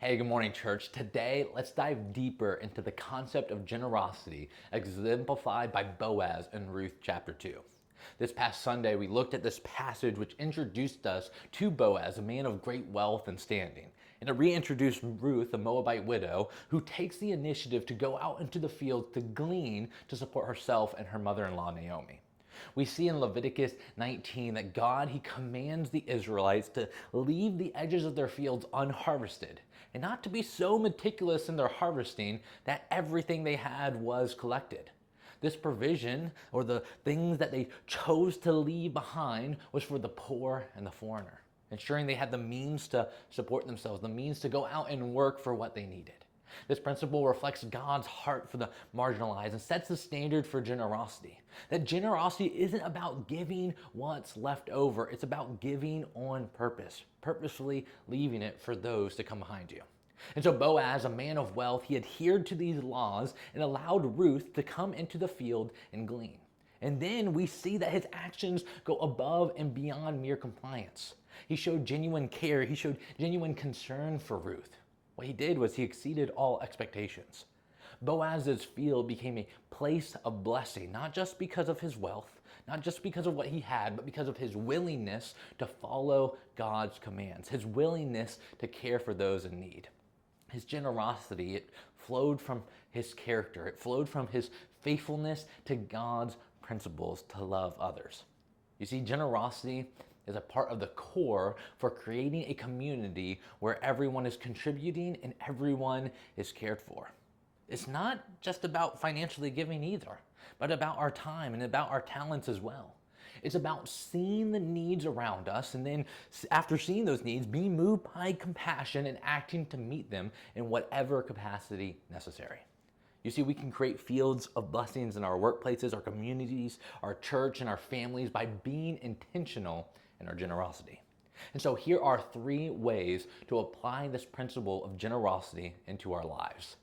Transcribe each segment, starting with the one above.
Hey, good morning, church. Today, let's dive deeper into the concept of generosity exemplified by Boaz in Ruth chapter 2. This past Sunday, we looked at this passage which introduced us to Boaz, a man of great wealth and standing. And it reintroduced Ruth, a Moabite widow, who takes the initiative to go out into the fields to glean to support herself and her mother-in-law, Naomi. We see in Leviticus 19 that God, he commands the Israelites to leave the edges of their fields unharvested and not to be so meticulous in their harvesting that everything they had was collected. This provision, or the things that they chose to leave behind, was for the poor and the foreigner, ensuring they had the means to support themselves, the means to go out and work for what they needed. This principle reflects God's heart for the marginalized and sets the standard for generosity. That generosity isn't about giving what's left over, it's about giving on purpose, purposefully leaving it for those to come behind you. And so Boaz, a man of wealth, he adhered to these laws and allowed Ruth to come into the field and glean. And then we see that his actions go above and beyond mere compliance. He showed genuine care, he showed genuine concern for Ruth. What he did was he exceeded all expectations. Boaz's field became a place of blessing, not just because of his wealth, not just because of what he had, but because of his willingness to follow God's commands, his willingness to care for those in need. His generosity, it flowed from his character. It flowed from his faithfulness to God's principles to love others. You see, generosity is a part of the core for creating a community where everyone is contributing and everyone is cared for. It's not just about financially giving either, but about our time and about our talents as well. It's about seeing the needs around us and then after seeing those needs, being moved by compassion and acting to meet them in whatever capacity necessary. You see, we can create fields of blessings in our workplaces, our communities, our church, and our families by being intentional in our generosity. And so here are 3 ways to apply this principle of generosity into our lives.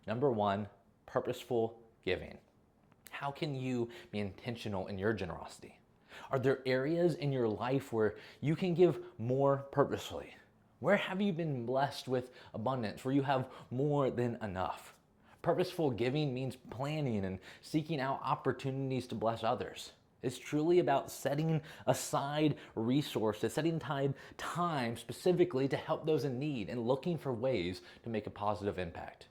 Number 1, purposeful giving. How can you be intentional in your generosity? Are there areas in your life where you can give more purposefully? Where have you been blessed with abundance, where you have more than enough? Purposeful giving means planning and seeking out opportunities to bless others. It's truly about setting aside resources, setting time specifically to help those in need and looking for ways to make a positive impact.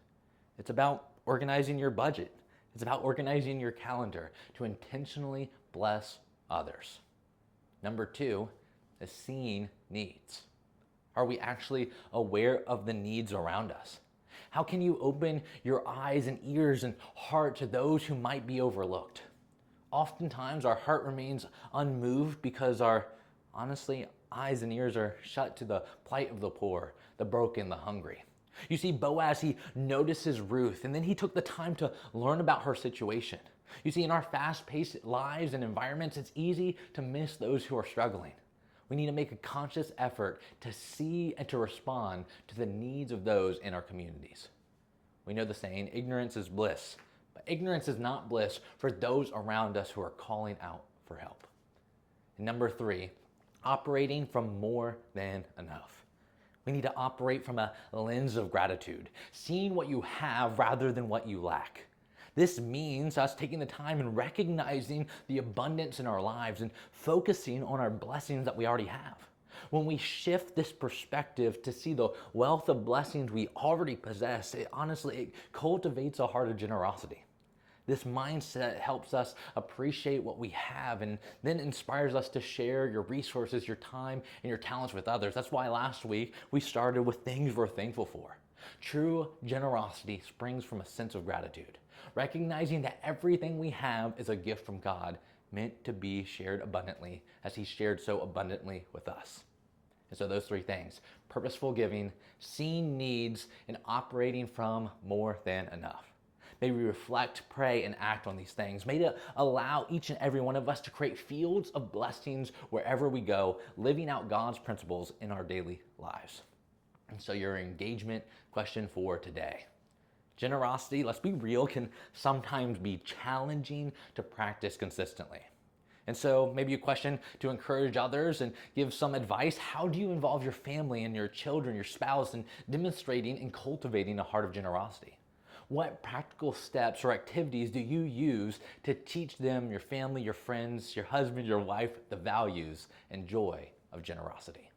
It's about organizing your budget. It's about organizing your calendar to intentionally bless others. Number 2 is seeing needs. Are we actually aware of the needs around us? How can you open your eyes and ears and heart to those who might be overlooked? Oftentimes our heart remains unmoved because our, honestly, eyes and ears are shut to the plight of the poor, the broken, the hungry. You see, Boaz, he notices Ruth, and then he took the time to learn about her situation. You see, in our fast-paced lives and environments, it's easy to miss those who are struggling. We need to make a conscious effort to see and to respond to the needs of those in our communities. We know the saying, ignorance is bliss. But ignorance is not bliss for those around us who are calling out for help. And number 3, operating from more than enough. We need to operate from a lens of gratitude, seeing what you have rather than what you lack. This means us taking the time and recognizing the abundance in our lives and focusing on our blessings that we already have. When we shift this perspective to see the wealth of blessings we already possess, it cultivates a heart of generosity. This mindset helps us appreciate what we have and then inspires us to share your resources, your time, and your talents with others. That's why last week we started with things we're thankful for. True generosity springs from a sense of gratitude, recognizing that everything we have is a gift from God, meant to be shared abundantly as He shared so abundantly with us. And so those 3 things, purposeful giving, seeing needs, and operating from more than enough. May we reflect, pray, and act on these things. May it allow each and every one of us to create fields of blessings wherever we go, living out God's principles in our daily lives. And so your engagement question for today. Generosity, let's be real, can sometimes be challenging to practice consistently. And so maybe a question to encourage others and give some advice. How do you involve your family and your children, your spouse in demonstrating and cultivating a heart of generosity? What practical steps or activities do you use to teach them, your family, your friends, your husband, your wife, the values and joy of generosity?